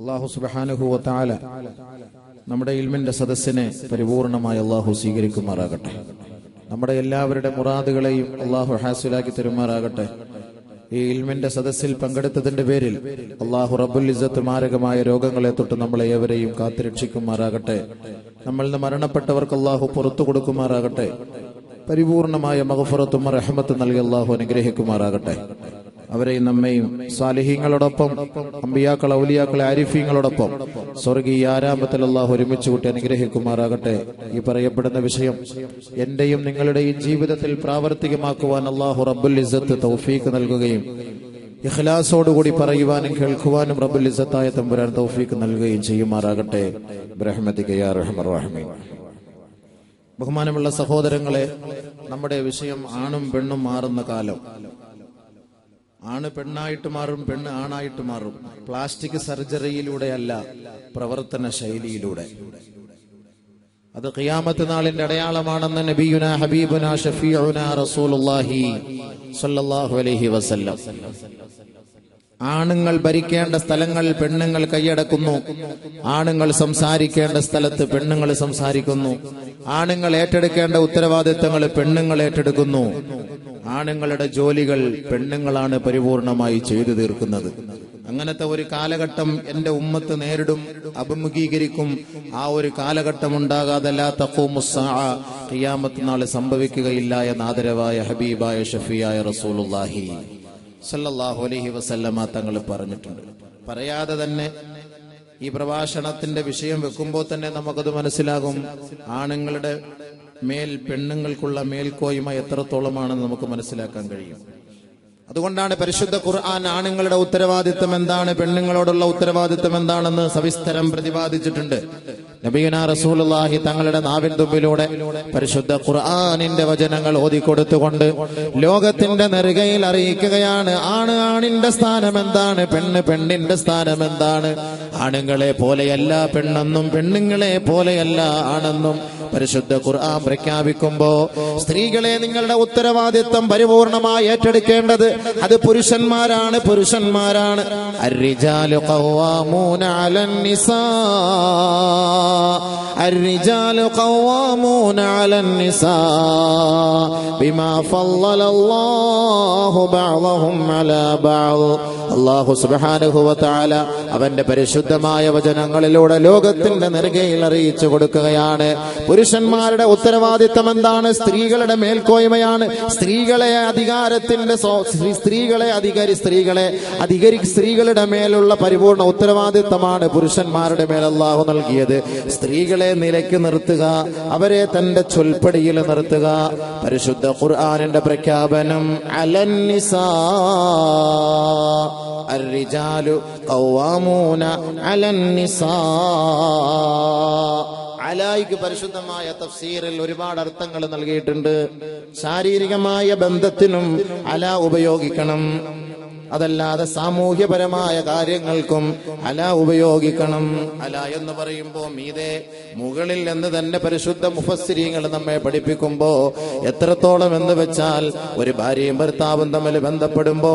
അല്ലാഹു സുബ്ഹാനഹു വ തആല നമ്മുടെ ഇൽമിന്റെ സദസ്സിനെ പരിപൂർണമായി അല്ലാഹു സ്വീകരിക്കുമാറാകട്ടെ. നമ്മുടെ എല്ലാവരുടെ മുറാദുകളെയും അല്ലാഹു ഹാസിലാക്കി തരുമാറാകട്ടെ. ഈ ഇൽമിന്റെ സദസ്സിൽ പങ്കെടുത്തതിന്റെ പേരിൽ അല്ലാഹു റബ്ബുൽ ഇസ്സത്ത് മാരകമായ രോഗങ്ങളെ തൊട്ട് നമ്മളെ ഏവരെയും കാത്തുരക്ഷിക്കുമാറാകട്ടെ. നമ്മളിൽ മരണപ്പെട്ടവർക്ക് അല്ലാഹു പുറത്തു കൊടുക്കുമാറാകട്ടെ. പരിപൂർണമായ മഗ്ഫിറത്തും റഹ്മത്തും നൽകി അല്ലാഹു അനുഗ്രഹിക്കുമാറാകട്ടെ. അവരെയും നമ്മയും സാലിഹീങ്ങളോടൊപ്പം അമ്പിയാക്കൾ, ഔലിയാക്കൾ, ആരിഫീങ്ങളോടൊപ്പം സ്വർഗീയ ആരാമത്തിൽ അല്ലാഹു ഒരുമിച്ച് കൂട്ടി അനുഗ്രഹിക്കുമാറാകട്ടെ. ഈ പറയപ്പെടുന്ന വിഷയം എന്റെയും നിങ്ങളുടെയും ജീവിതത്തിൽ പ്രാവർത്തികമാക്കുവാൻ അല്ലാഹു റബ്ബുൽ ഇസ്സത്ത് തൗഫീഖ് നൽകുകയും ഇഖ്ലാസോടുകൂടി പറയുവാനും കേൾക്കുവാനും റബ്ബുൽ ഇസ്സത്തായ തമ്പുരാൻ തൗഫീഖ് നൽകുകയും ചെയ്യുമാറാകട്ടെ. ബിറഹ്മതിക യാ അർഹമർ റഹീമീൻ. ബഹുമാനമുള്ള സഹോദരങ്ങളെ, നമ്മുടെ വിഷയം ആണും പെണ്ണും മാറുന്ന കാലം. ആണ് പെണ്ണായിട്ട് മാറും, പെണ്ണ് ആണായിട്ട് മാറും. പ്ലാസ്റ്റിക് സർജറിയിലൂടെയല്ല, പ്രവർത്തന ശൈലിയിലൂടെ. അത് ഖിയാമത്ത് നാളിന്റെ അടയാളമാണെന്ന് നബിയുനാ ഹബീബുനാ ഷഫീഉനാ റസൂലുള്ളാഹി സ്വല്ലല്ലാഹു അലൈഹി വസല്ലം. ആണുങ്ങൾ ഭരിക്കേണ്ട സ്ഥലങ്ങൾ പെണ്ണുങ്ങൾ കൈയടക്കുന്നു. ആണുങ്ങൾ സംസാരിക്കേണ്ട സ്ഥലത്ത് പെണ്ണുങ്ങൾ സംസാരിക്കുന്നു. ആണുങ്ങൾ ഏറ്റെടുക്കേണ്ട ഉത്തരവാദിത്തങ്ങൾ പെണ്ണുങ്ങൾ ഏറ്റെടുക്കുന്നു. ആണുങ്ങളുടെ ജോലികൾ പെണ്ണുങ്ങളാണ് പരിപൂർണമായി ചെയ്തു തീർക്കുന്നത്. അങ്ങനത്തെ ഒരു കാലഘട്ടം എന്റെ ഉമ്മത്ത് നേരിടും, അഭിമുഖീകരിക്കും. ആ ഒരു കാലഘട്ടം ഉണ്ടാകാതെ ലാ തഖൂമുസ്സാഅ, ഖിയാമത്ത് നാൾ സംഭവിക്കുകയില്ല എന്ന ആദരവായ ഹബീബായ ഷഫീയായ റസൂലുള്ളാഹി സല്ലല്ലാഹു അലൈഹി വസല്ലമ തങ്ങൾ പറഞ്ഞിട്ടുണ്ട്. പറയാതെ തന്നെ ഈ പ്രഭാഷണത്തിന്റെ വിഷയം വെക്കുമ്പോൾ തന്നെ നമുക്കത് മനസ്സിലാകും. ആണുങ്ങളുടെ മേൽ പെണ്ണുങ്ങൾക്കുള്ള മേൽക്കോയ്മ എത്രത്തോളമാണെന്ന് നമുക്ക് മനസ്സിലാക്കാൻ കഴിയും. അതുകൊണ്ടാണ് പരിശുദ്ധ ഖുർആൻ ആണുങ്ങളുടെ ഉത്തരവാദിത്തം എന്താണ്, പെണ്ണുങ്ങളോടുള്ള ഉത്തരവാദിത്തം എന്താണെന്ന് സവിസ്തരം പ്രതിപാദിച്ചിട്ടുണ്ട്. നബിയുനാ റസൂലുള്ളാഹി തങ്ങളുടെ നാവിൻ തുമ്പിലൂടെ പരിശുദ്ധ ഖുർആനിന്റെ വചനങ്ങൾ ഓതിക്കൊടുത്തുകൊണ്ട് ലോകത്തിന്റെ നെറുകയിൽ അറിയിക്കുകയാണ് ആണ് ആണിന്റെ സ്ഥാനം എന്താണ്, പെണ്ണ് പെണ്ണിന്റെ സ്ഥാനം എന്താണ്. ആണുങ്ങളെ പോലെയല്ല പെണ്ണെന്നും പെണ്ണുങ്ങളെ പോലെയല്ല ആണെന്നും പരിശുദ്ധ ഖുർആൻ പ്രഖ്യാപിക്കുമ്പോ സ്ത്രീകളെ നിങ്ങളുടെ ഉത്തരവാദിത്തം പരിപൂർണമായി ഏറ്റെടുക്കേണ്ടത് അത് പുരുഷന്മാരാണ്. അർരിജാലു ഖവ്വാമൂന അലൻ നിസാ, അർരിജാലു ഖവ്വാമൂന അലൻ നിസാ ബിമാ ഫളലല്ലാഹു ബഅദഹും അലാ ബഅദ്. അല്ലാഹു സുബ്ഹാനഹു വ തആല അവന്റെ പരിശുദ്ധമായ വചനങ്ങളിലൂടെ ലോകത്തിന്റെ നെറുകയിൽ അറിയിച്ചു കൊടുക്കുകയാണ്. പുരുഷന്മാരുടെ ഉത്തരവാദിത്തം എന്താണ്, സ്ത്രീകളുടെ മേൽക്കോയ്മയാണ്. സ്ത്രീകളുടെ മേലുള്ള പരിപൂർണ ഉത്തരവാദിത്തമാണ് പുരുഷന്മാരുടെ മേൽ അല്ലാഹു നൽകിയത്. സ്ത്രീകളെ നിലയ്ക്ക് നിർത്തുക, അവരെ തന്റെ ചൊൽപ്പടിയിൽ നിർത്തുക. പരിശുദ്ധ ഖുർആനിന്റെ പ്രഖ്യാപനം അലൻ നിസാ, അർരിജാലു ഖവ്വാമൂന അലൻ നിസാ. അലായിക്ക് പരിശുദ്ധമായ തഫ്സീറിൽ ഒരുപാട് അർത്ഥങ്ങൾ നൽകിയിട്ടുണ്ട്. ശാരീരികമായ ബന്ധത്തിനും അല ഉപയോഗിക്കണം, അതല്ലാതെ സാമൂഹ്യപരമായ കാര്യങ്ങൾക്കും അല ഉപയോഗിക്കണം. അല എന്ന് പറയുമ്പോ മീതെ, മുകളിൽ എന്ന് തന്നെ പരിശുദ്ധ മുഫസ്സിരീങ്ങൾ നമ്മെ പഠിപ്പിക്കുമ്പോ എത്രത്തോളം എന്ന് വെച്ചാൽ ഒരു ഭാര്യയും ഭർത്താവും തമ്മിൽ ബന്ധപ്പെടുമ്പോ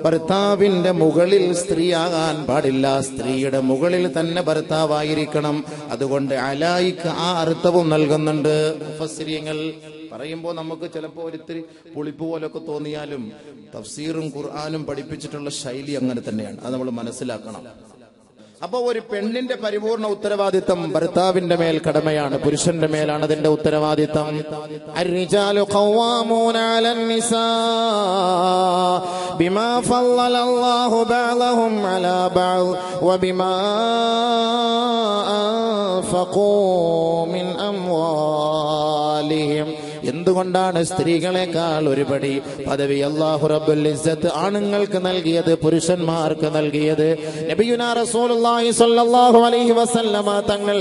ഭർത്താവിന്റെ മുകളിൽ സ്ത്രീയാകാൻ പാടില്ല, സ്ത്രീയുടെ മുകളിൽ തന്നെ ഭർത്താവായിരിക്കണം. അതുകൊണ്ട് അലായിക്ക് ആ അർത്ഥവും നൽകുന്നുണ്ട് മുഫസ്സിരീങ്ങൾ. പറയുമ്പോൾ നമുക്ക് ചിലപ്പോൾ ഒരിത്തിരി പുളിപ്പ് പോലൊക്കെ തോന്നിയാലും തഫ്സീറും ഖുർആനും പഠിപ്പിച്ചിട്ടുള്ള ശൈലി അങ്ങനെ തന്നെയാണ്. അത് നമ്മൾ മനസ്സിലാക്കണം. അപ്പൊ ഒരു പെണ്ണിന്റെ പരിപൂർണ ഉത്തരവാദിത്തം ഭർത്താവിന്റെ മേൽ കടമയാണ്, പുരുഷന്റെ മേലാണ് അതിന്റെ ഉത്തരവാദിത്തം. അർരിജാലു ഖവ്വാമൂന അലൻ നിസാ ബിമാ ഫളലല്ലാഹു ബഅദഹും അലാ ബഅദ് വബിമാ അൻഫഖൂ മിൻ അംവാലിഹിം. എന്തുകൊണ്ടാണ് സ്ത്രീകളെക്കാൾ ഒരുപടി പദവി അല്ലാഹു റബ്ബുൽ ഇസ്സത്ത് ആണുങ്ങൾക്ക് നൽകിയത്, പുരുഷന്മാർക്ക് നൽകിയത്? നബിയുനാ റസൂലുള്ളാഹി സ്വല്ലല്ലാഹു അലൈഹി വസല്ലമ തങ്ങൾ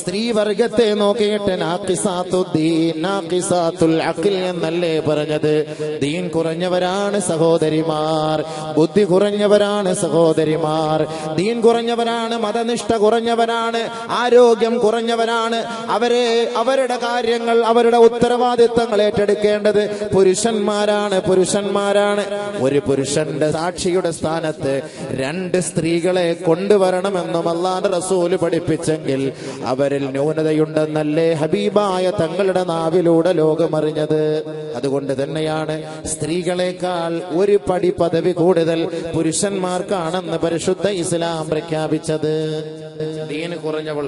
സ്ത്രീ വർഗത്തെ നോക്കിയിട്ട് നാഖിസാത്തുദ്ദീൻ, നാഖിസാത്തുൽ അഖ്ൽ എന്നല്ലേ പറഞ്ഞത്? ദീൻ കുറഞ്ഞവരാണ് സഹോദരിമാർ, ബുദ്ധി കുറഞ്ഞവരാണ് സഹോദരിമാർ, ദീൻ കുറഞ്ഞവരാണ്, മതനിഷ്ഠ കുറഞ്ഞവരാണ്, ആരോഗ്യം കുറഞ്ഞവരാണ്. അവരുടെ കാര്യങ്ങൾ, അവരുടെ ഉത്തരവാദിത്തം ഉത്തരവാദിത്തങ്ങൾ ഏറ്റെടുക്കേണ്ടത് പുരുഷന്മാരാണ്. ഒരു പുരുഷന്റെ സാക്ഷിയുടെ സ്ഥാനത്ത് 2 സ്ത്രീകളെ കൊണ്ടുവരണമെന്നും അല്ലാഹുവിന്റെ റസൂൽ പഠിപ്പിച്ചെങ്കിൽ അവരിൽ ന്യൂനതയുണ്ടെന്നല്ലേ ഹബീബായ തങ്ങളുടെ നാവിലൂടെ ലോകമറിഞ്ഞത്. അതുകൊണ്ട് തന്നെയാണ് സ്ത്രീകളെക്കാൾ ഒരു പടി പദവി കൂടുതൽ പുരുഷന്മാർക്കാണെന്ന് പരിശുദ്ധ ഇസ്ലാം പ്രഖ്യാപിച്ചത്. ദീന് കുറഞ്ഞവൾ,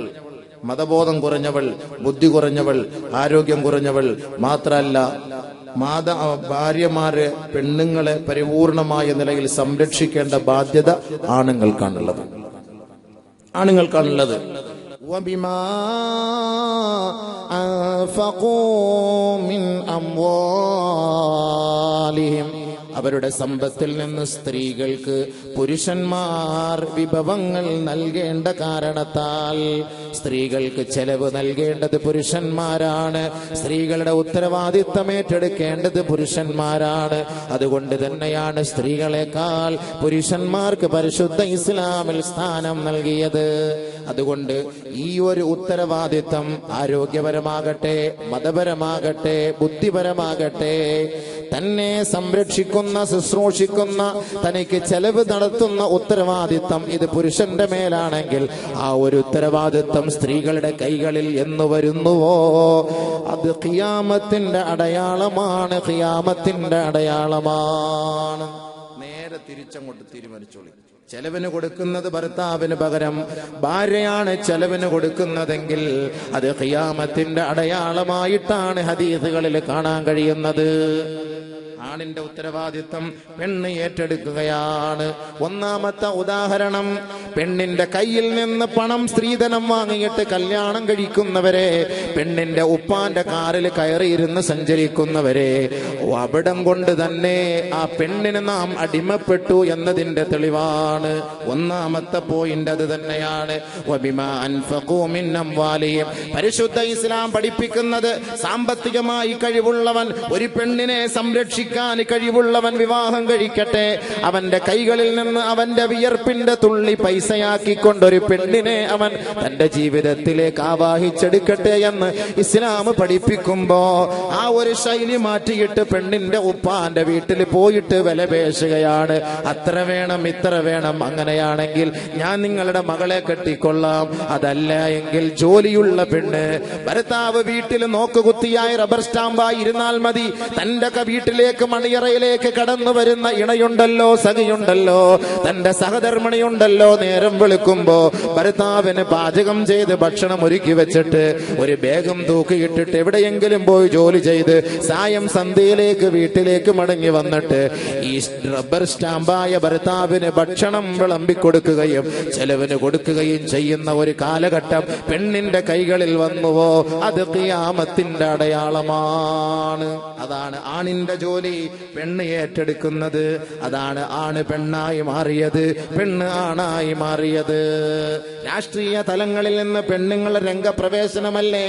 മതബോധം കുറഞ്ഞവൾ, ബുദ്ധി കുറഞ്ഞവൾ, ആരോഗ്യം കുറഞ്ഞവൾ മാത്രല്ല, ഭാര്യമാര് പെണ്ണുങ്ങളെ പരിപൂർണമായ നിലയിൽ സംരക്ഷിക്കേണ്ട ബാധ്യത ആണുങ്ങൾക്കാണുള്ളത്. وَبِمَا أَنفَقُوا مِنْ أَمْوَالِهِمْ, അവരുടെ സമ്പത്തിൽ നിന്ന് സ്ത്രീകൾക്ക് പുരുഷന്മാർ വിഭവങ്ങൾ നൽകേണ്ട കാരണത്താൽ സ്ത്രീകൾക്ക് ചെലവ് നൽകേണ്ടത് പുരുഷന്മാരാണ്. സ്ത്രീകളുടെ ഉത്തരവാദിത്തം ഏറ്റെടുക്കേണ്ടത് പുരുഷന്മാരാണ്. അതുകൊണ്ട് തന്നെയാണ് സ്ത്രീകളെക്കാൾ പുരുഷന്മാർക്ക് പരിശുദ്ധ ഇസ്ലാമിൽ സ്ഥാനം നൽകിയത്. അതുകൊണ്ട് ഈ ഒരു ഉത്തരവാദിത്തം ആരോഗ്യപരമാകട്ടെ, മതപരമാകട്ടെ, ബുദ്ധിപരമാകട്ടെ, തന്നെ സംരക്ഷിക്കുന്ന, ശുശ്രൂഷിക്കുന്ന, തനിക്ക് ചെലവ് നടത്തുന്ന ഉത്തരവാദിത്തം ഇത് പുരുഷന്റെ മേലാണെങ്കിൽ ആ ഒരു ഉത്തരവാദിത്തം സ്ത്രീകളുടെ കൈകളിൽ എന്ന് വരുന്നുവോ അത് ഖിയാമത്തിന്റെ അടയാളമാണ്. നേരെ തിരിച്ചങ്ങോട്ട് തീരുമാനിച്ചോളി. ചെലവിന് കൊടുക്കുന്നത് ഭർത്താവിന് പകരം ഭാര്യയാണ് ചെലവിന് കൊടുക്കുന്നതെങ്കിൽ അത് ഖിയാമത്തിന്റെ അടയാളമായിട്ടാണ് ഹദീസുകളിൽ കാണാൻ കഴിയുന്നത്. ആണിന്റെ ഉത്തരവാദിത്തം പെണ്ണ് ഏറ്റെടുക്കുകയാണ്. ഒന്നാമത്തെ ഉദാഹരണം, പെണ്ണിന്റെ കയ്യിൽ നിന്ന് പണം, സ്ത്രീധനം വാങ്ങിയിട്ട് കല്യാണം കഴിക്കുന്നവരെ, പെണ്ണിന്റെ ഉപ്പാന്റെ കാറിൽ കയറിയിരുന്ന് സഞ്ചരിക്കുന്നവരെ, അവിടം കൊണ്ട് തന്നെ ആ പെണ്ണിന് നാം അടിമപ്പെട്ടു എന്നതിന്റെ തെളിവാണ്. ഒന്നാമത്തെ പോയിന്റ് അത് തന്നെയാണ്. വബിമാ അൻഫഖൂ മിൻ അംവാലിഹിം, പരിശുദ്ധ ഇസ്ലാം പഠിപ്പിക്കുന്നത് സാമ്പത്തികമായി കഴിവുള്ളവൻ, ഒരു പെണ്ണിനെ സംരക്ഷിക്കാൻ കഴിവുള്ളവൻ വിവാഹം കഴിക്കട്ടെ. അവന്റെ കൈകളിൽ നിന്ന് അവന്റെ വിയർപ്പിന്റെ തുള്ളി പൈസയാക്കിക്കൊണ്ടൊരു പെണ്ണിനെ അവൻ തന്റെ ജീവിതത്തിലേക്ക് ആവാഹിച്ചെടുക്കട്ടെ എന്ന് ഇസ്ലാം പഠിപ്പിക്കുമ്പോ ആ ഒരു ശൈലി മാറ്റിയിട്ട് പെണ്ണിന്റെ ഉപ്പാന്റെ വീട്ടിൽ പോയിട്ട് വിലപേശുകയാണ്. അത്ര വേണം, ഇത്ര വേണം, അങ്ങനെയാണെങ്കിൽ ഞാൻ നിങ്ങളുടെ മകളെ കെട്ടിക്കൊള്ളാം. അതല്ല എങ്കിൽ ജോലിയുള്ള പെണ്ണ്, ഭർത്താവ് വീട്ടിൽ നോക്കുകുത്തിയായി റബ്ബർ സ്റ്റാമ്പായി ഇരുന്നാൽ മതി. തന്റെ വീട്ടിലേക്ക് മണിയറയിലേക്ക് കടന്നു വരുന്ന ഇണയുണ്ടല്ലോ, സഖിയുണ്ടല്ലോ, തന്റെ സഹധർമ്മിണിയുണ്ടല്ലോ, നേരം വെളുക്കുമ്പോ ഭർത്താവിന് പാചകം ചെയ്ത് ഭക്ഷണം ഒരുക്കി വെച്ചിട്ട് ഒരു ബാഗും തൂക്കിയിട്ടിട്ട് എവിടെയെങ്കിലും പോയി ജോലി ചെയ്ത് സായം സന്ധ്യയിലേക്ക് വീട്ടിലേക്ക് മടങ്ങി വന്നിട്ട് ഈ റബ്ബർ സ്റ്റാമ്പായ ഭർത്താവിന് ഭക്ഷണം വിളമ്പിക്കൊടുക്കുകയും ചെലവിന് കൊടുക്കുകയും ചെയ്യുന്ന ഒരു കാലഘട്ടം പെണ്ണിന്റെ കൈകളിൽ വന്നുവോ അത് ഖിയാമത്തിന്റെ അടയാളമാണ്. അതാണ് ആണിന്റെ ജോലി പെണ്ണ് ഏറ്റെടുക്കുന്നത്. അതാണ് ആണ് പെണ്ണായി മാറിയത്, പെണ്ണ് ആണായി മാറിയത്. രാഷ്ട്രീയ തലങ്ങളിൽ നിന്ന് പെണ്ണുങ്ങളുടെ രംഗപ്രവേശനമല്ലേ?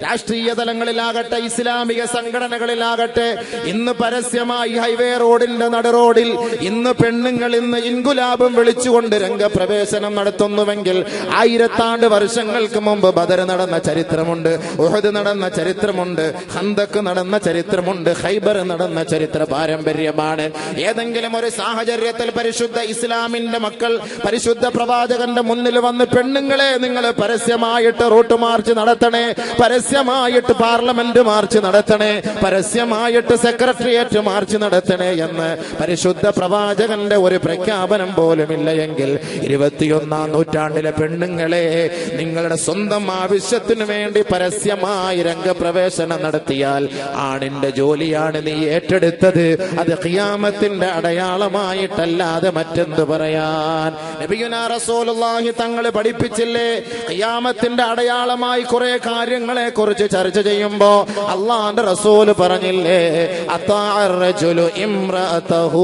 രാഷ്ട്രീയ തലങ്ങളിലാകട്ടെ, ഇസ്ലാമിക സംഘടനകളിലാകട്ടെ, ഇന്ന് പരസ്യമായി ഹൈവേ റോഡിന്റെ നടുറോഡിൽ ഇന്ന് പെണ്ണുങ്ങൾ ഇന്ന് ഇൻകുലാബും വിളിച്ചുകൊണ്ട് രംഗപ്രവേശനം നടത്തുന്നുവെങ്കിൽ 1000 വർഷങ്ങൾക്ക് മുമ്പ് ബദർ നടന്ന ചരിത്രമുണ്ട്, ഉഹദ് നടന്ന ചരിത്രമുണ്ട്, ഖന്തക്ക് നടന്ന ചരിത്രമുണ്ട്, ഖൈബർ നടന്ന ചരിത്ര പാരമ്പര്യമാണ്. ഏതെങ്കിലും ഒരു സാഹചര്യത്തിൽ പരിശുദ്ധ ഇസ്ലാമിന്റെ മക്കൾ പരിശുദ്ധ പ്രവാചകന്റെ മുന്നിൽ വന്ന് പെണ്ണുങ്ങളെ നിങ്ങൾ പരസ്യമായിട്ട് റൂട്ട് മാർച്ച് നടത്തണേ, പരസ്യമായിട്ട് പാർലമെന്റ് മാർച്ച് നടത്തണേ, പരസ്യമായിട്ട് സെക്രട്ടേറിയറ്റ് മാർച്ച് നടത്തണേ എന്ന് പരിശുദ്ധ പ്രവാചകന്റെ ഒരു പ്രഖ്യാപനം പോലുമില്ല എങ്കിൽ 21ാം നൂറ്റാണ്ടിലെ പെണ്ണുങ്ങളെ നിങ്ങളുടെ സ്വന്തം ആവശ്യത്തിനു വേണ്ടി പരസ്യമായി രംഗപ്രവേശനം നടത്തിയാൽ ആണിന്റെ ജോലിയാണ് നീ ഏറ്റെടുത്തത്. അത് ഖിയാമത്തിന്റെ അടയാളമായിട്ടല്ലാതെ മറ്റെന്ത് പറയാൻ? നബിയുനാ റസൂലുള്ളാഹി തങ്ങൾ പഠിപ്പിച്ചില്ലേ? ഖിയാമത്തിന്റെ അടയാളമായി കുറെ കാര്യങ്ങളെ കുറിച്ച് ചർച്ച ചെയ്യുമ്പോ അല്ലാഹുവിന്റെ റസൂൽ പറഞ്ഞില്ലേ, അതാഅർ റജുലു ഇംറഅതഹു,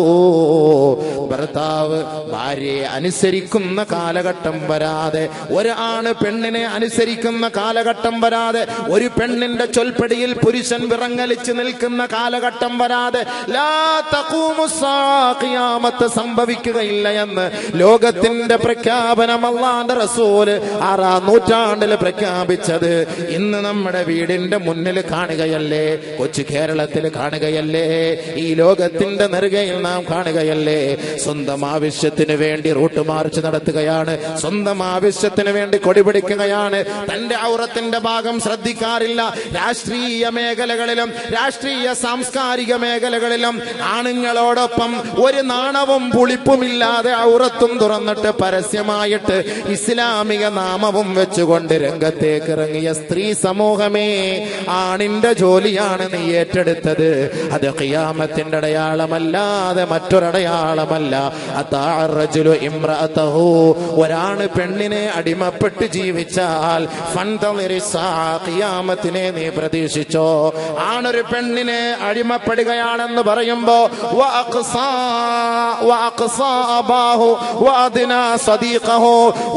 ഭർത്താവ് ഭാര്യയെ അനുസരിക്കുന്ന കാലഘട്ടം വരാതെ, ഒരാണ് പെണ്ണിനെ അനുസരിക്കുന്ന കാലഘട്ടം വരാതെ, ഒരു പെണ്ണിന്റെ ചൊൽപ്പടിയിൽ പുരുഷൻ വിറങ്ങലിച്ച് നിൽക്കുന്ന കാലഘട്ടം വരാതെ ലാ തഖൂമു ഖിയാമത്ത് സംഭവിക്കുകയില്ല എന്ന് ലോകത്തിന്റെ പ്രഖ്യാപനം അല്ലാഹുവിന്റെ റസൂൽ 6ാം നൂറ്റാണ്ടിൽ പ്രഖ്യാപിച്ചത് ഇന്ന് നമ്മൾ നമ്മുടെ വീടിന്റെ മുന്നിൽ കാണുകയല്ലേ, കൊച്ചു കേരളത്തിൽ കാണുകയല്ലേ, ഈ ലോകത്തിന്റെ നെറുകയിൽ നാം കാണുകയല്ലേ. സ്വന്തം ആവശ്യത്തിന് വേണ്ടി റൂട്ട് മാർച്ച് നടത്തുകയാണ്, സ്വന്തം ആവശ്യത്തിന് വേണ്ടി കൊടി പിടിക്കുകയാണ്, തന്റെ ഔറത്തിന്റെ ഭാഗം ശ്രദ്ധിക്കാറില്ല. രാഷ്ട്രീയ മേഖലകളിലും രാഷ്ട്രീയ സാംസ്കാരിക മേഖലകളിലും ആണുങ്ങളോടൊപ്പം ഒരു നാണവും പുളിപ്പുമില്ലാതെ ഔറത്തും തുറന്നിട്ട് പരസ്യമായിട്ട് ഇസ്ലാമിക നാമവും വെച്ചുകൊണ്ട് രംഗത്തേക്ക് ഇറങ്ങിയ സ്ത്രീ സമൂഹമേ, ആണിന്റെ ജോലിയാണ് നീ ഏറ്റെടുത്തത്. അത് ഖിയാമത്തിന്റെ അടയാളമല്ലാതെ മറ്റൊരടയാളമല്ല. അതാറജുലു ഇംറഅതഹു, ഒരാണ് പെണ്ണിനെ അടിമപ്പെട്ട് ജീവിച്ചാൽ ഖിയാമത്തിനെ നീ പ്രതീക്ഷിച്ചോ. ആണൊരു പെണ്ണിനെ അടിമപ്പെടുകയാണെന്ന് പറയുമ്പോ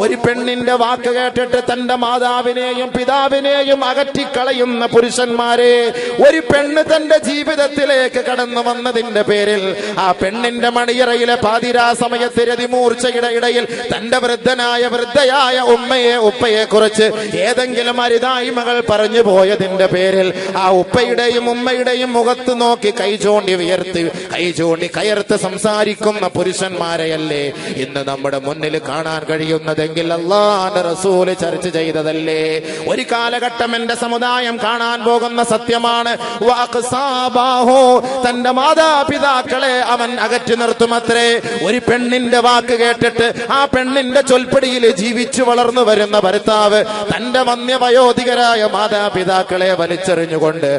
ഒരു പെണ്ണിന്റെ വാക്ക് കേട്ടിട്ട് തന്റെ മാതാവിനെയും പിതാവിനെയും അകറ്റിക്കളയുന്ന പുരുഷന്മാരെ, ഒരു പെണ്ണ് തന്റെ ജീവിതത്തിലേക്ക് കടന്നു വന്നതിന്റെ പേരിൽ ആ പെണ്ണിന്റെ മണിയറയിലെ പാതിരാ സമയത്ത് രതിമൂർച്ചയുടെ ഇടയിൽ തന്റെ വൃദ്ധയായ ഉപ്പയെ കുറിച്ച് ഏതെങ്കിലും അരുതായ്മകൾ പറഞ്ഞു പോയതിന്റെ പേരിൽ ആ ഉപ്പയുടെയും ഉമ്മയുടെയും മുഖത്ത് നോക്കി കൈ ചൂണ്ടി കയർത്ത് സംസാരിക്കുന്ന പുരുഷന്മാരെയല്ലേ ഇന്ന് നമ്മുടെ മുന്നിൽ കാണാൻ കഴിയുന്നതെങ്കിൽ അല്ലാഹുവിന്റെ റസൂൽ ചർച്ച ചെയ്തതല്ലേ. ഒരു കാലഘട്ടം എന്റെ സമുദായം കാണാൻ പോകുന്ന സത്യമാണ്. തന്റെ മാതാപിതാക്കളെ അവൻ അകറ്റി നിർത്തുമത്രേ. ഒരു പെണ്ണിന്റെ വാക്ക് കേട്ടിട്ട് ആ പെണ്ണിന്റെ ചൊൽപ്പടിയിൽ ജീവിച്ചു വളർന്നു വരുന്ന ഭർത്താവ് തന്റെ വന്യവയോധികരായ മാതാപിതാക്കളെ വലിച്ചെറിഞ്ഞുകൊണ്ട്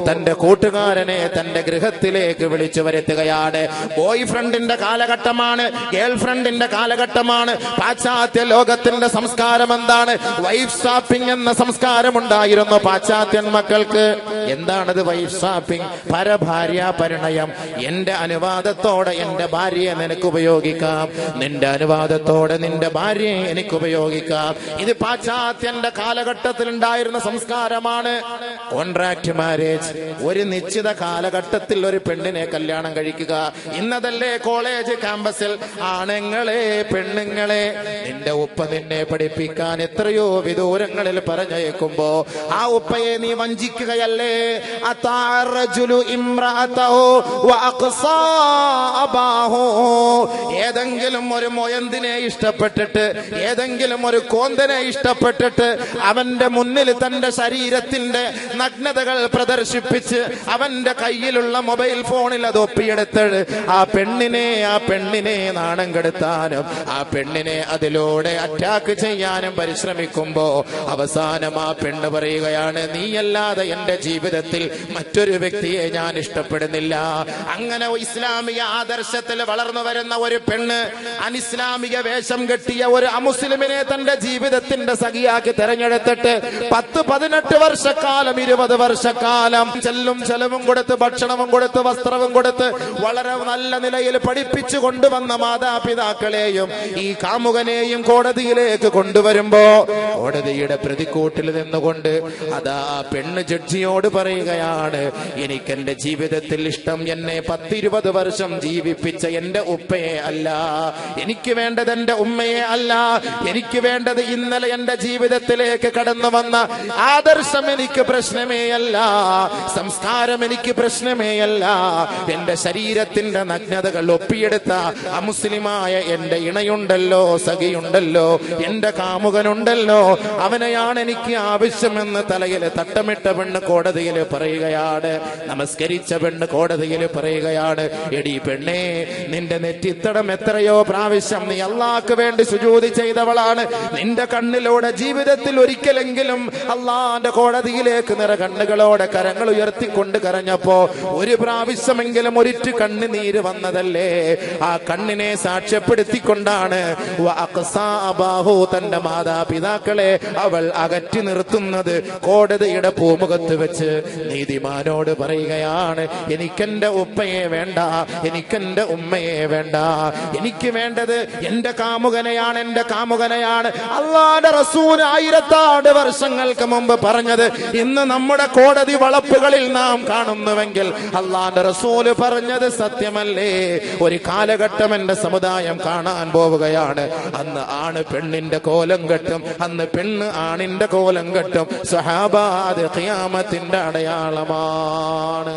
തന്റെ കൂട്ടുകാരനെ തന്റെ ഗൃഹത്തിലേക്ക് വിളിച്ചു വരുത്തുകയാണ്. ബോയ് ഫ്രണ്ടിന്റെ കാലഘട്ടമാണ്, ഗേൾ ഫ്രണ്ടിന്റെ കാലഘട്ടമാണ്. പാശ്ചാത്യ ലോകത്തിന്റെ സംസ്കാരം എന്താണ്? വൈഫ് ഷാപ്പിംഗ് എന്ന സംസ്കാരം ഉണ്ടായിരുന്നു പാശ്ചാത്യൻ മക്കൾക്ക്. എന്താണത് വൈഫ് ഷാപ്പിംഗ്? പരഭാര്യ പരിണയം. എന്റെ അനുവാദത്തോടെ എന്റെ ഭാര്യയെ നിനക്ക് ഉപയോഗിക്കാം, നിന്റെ അനുവാദത്തോടെ നിന്റെ ഭാര്യയെ എനിക്ക് ഉപയോഗിക്കാം. ഇത് പാശ്ചാത്യന്റെ കാലഘട്ടത്തിൽ ഉണ്ടായിരുന്ന സംസ്കാരമാണ്. കോൺട്രാക്ട് മാരേജ്, ഒരു നിശ്ചിത കാലഘട്ടത്തിൽ ഒരു പെണ്ണിനെ കല്യാണം കഴിക്കുക. ഇന്നതല്ലേ കോളേജ് ക്യാമ്പസിൽ ആണുങ്ങളെ പെണ്ണുങ്ങളെ നിന്റെ ഉപ്പ നിന്നെ പഠിപ്പിക്കാൻ എത്രയോ വിദൂരങ്ങളിൽ പറഞ്ഞയക്കുമ്പോ ആ ഉപ്പയെ നീ വഞ്ചിക്കുകയല്ലേ. ഏതെങ്കിലും ഒരു മൊയന്തിനെ ഇഷ്ടപ്പെട്ടിട്ട്, ഏതെങ്കിലും ഒരു കോന്തനെ ഇഷ്ടപ്പെട്ടിട്ട് അവന്റെ മുന്നിൽ തന്റെ ശരീരത്തിന്റെ നഗ്നതകൾ പ്രദർശിപ്പിച്ച് അവന്റെ കയ്യിലുള്ള മൊബൈൽ ഫോണിൽ അത് ഒപ്പിയെടുത്ത് ആ പെണ്ണിനെ നാണം കെടുത്താനും ആ പെണ്ണിനെ അതിലൂടെ അറ്റാക്ക് ചെയ്യാനും പരിശ്രമിക്കുമ്പോ അവസാനം ആ പെണ്ണ് പറയുകയാണ്, നീയല്ലാതെ എന്റെ ജീവിതത്തിൽ മറ്റൊരു വ്യക്തിയെ ഞാൻ ഇഷ്ടപ്പെടുന്നില്ല. അങ്ങനെ ഇസ്ലാമിക ആദർശത്തിൽ വളർന്നു വരുന്ന ഒരു പെണ്ണ് അനിസ്ലാമിക വേഷം കെട്ടിയ ഒരു അമുസ്ലിമിനെ തന്റെ ജീവിതത്തിന്റെ സഖിയാക്കി തെരഞ്ഞെടുത്തിട്ട് 10-18 വർഷക്കാലം 20 വർഷക്കാലം ചെലവും കൊടുത്ത് ഭക്ഷണവും കൊടുത്ത് വസ്ത്രവും കൊടുത്ത് വളരെ നല്ല നിലയിൽ പഠിപ്പിച്ചു കൊണ്ടുവന്ന മാതാപിതാക്കളെയും ഈ കാമുകനെയും കോടതിയിലേക്ക് കൊണ്ടുവരുമ്പോ കോടതിയുടെ പ്രതിക്കൂട്ടിൽ നിന്നുകൊണ്ട് അതാ പെണ്ണ് ജഡ്ജിയോട് പറയുകയാണ്, എനിക്കെന്റെ ജീവിതത്തിൽ ഇഷ്ടം എന്നെ 10-20 വർഷം ജീവിപ്പിച്ച എന്റെ ഉപ്പയെ അല്ല, എനിക്ക് വേണ്ടത് എന്റെ ഉമ്മയെ അല്ല, എനിക്ക് വേണ്ടത് ഇന്നലെ എന്റെ ജീവിതത്തിലേക്ക് കടന്നു വന്ന ആദർശം എനിക്ക് പ്രശ്നമേ അല്ല, സംസ്കാരം എനിക്ക് പ്രശ്നമേ അല്ല, എന്റെ ശരീരത്തിന്റെ നഗ്നതകൾ ഒപ്പിയെടുത്ത അമുസ്ലിമായ എന്റെ ഇണയുണ്ടല്ലോ, സഖിയുണ്ടല്ലോ, എന്റെ കാമുകനുണ്ടല്ലോ, അവനെയാണ് എനിക്ക് ആവശ്യമെന്ന് തലയിൽ തട്ടമിട്ട പെണ്ണ് കോടതിയിൽ പറയുകയാണ്. നമസ്കരിച്ച പെണ്ണ് കോടതിയിൽ പറയുകയാണ്, എടി പെണ്ണേ, നിന്റെ നെറ്റിത്തടം എത്രയോ പ്രാവശ്യം നീ അള്ളാഹ്ക്ക് വേണ്ടി സുജൂദ് ചെയ്തവളാണ്. നിന്റെ കണ്ണിലൂടെ ജീവിതത്തിൽ ഒരിക്കലെങ്കിലും അള്ളാന്റെ കോടതിയിലേക്ക് നിറകണ്ണുകളോടെ കരങ്ങൾ ഉയർത്തിക്കൊണ്ട് കരഞ്ഞപ്പോ ഒരു പ്രാവശ്യമെങ്കിലും ഒരിറ്റു കണ്ണുനീര് വന്നതല്ലേ? ആ കണ്ണിനെ സാക്ഷ്യപ്പെടുത്തിക്കൊണ്ടാണ് തന്റെ മാതാപിതാക്കളെ അവൾ അകറ്റി നിർത്തുന്നത്. കോടതിയുടെ പൂമുഖത്ത് വെച്ച് നീതിമാനോട് പറയുകയാണ്, എനിക്കെന്റെ ഉപ്പയെ വേണ്ട, എനിക്കെന്റെ ഉമ്മയെ വേണ്ട, എനിക്ക് വേണ്ടത് എന്റെ കാമുകനെയാണ്, എന്റെ കാമുകനെയാണ്. അല്ലാഹുവിന്റെ റസൂൽ 1000 വർഷങ്ങൾക്ക് മുമ്പ് പറഞ്ഞത് ഇന്ന് നമ്മുടെ കോടതി വളപ്പുകളിൽ നാം കാണുന്നുവെങ്കിൽ അല്ലാഹുവിന്റെ റസൂൽ പറഞ്ഞത് സത്യമല്ലേ? ഒരു കാലഘട്ടം എന്റെ സമുദായം കാണാൻ പോവുകയാണ്. അന്ന് ആണ് പെണ്ണിന്റെ കോലം കോലം കെട്ടും. അന്ന് പെണ്ണ് ആണിന്റെ കോലം കെട്ടും. സ്വഹാബ, അത് ഖിയാമത്തിന്റെ അടയാളമാണ്.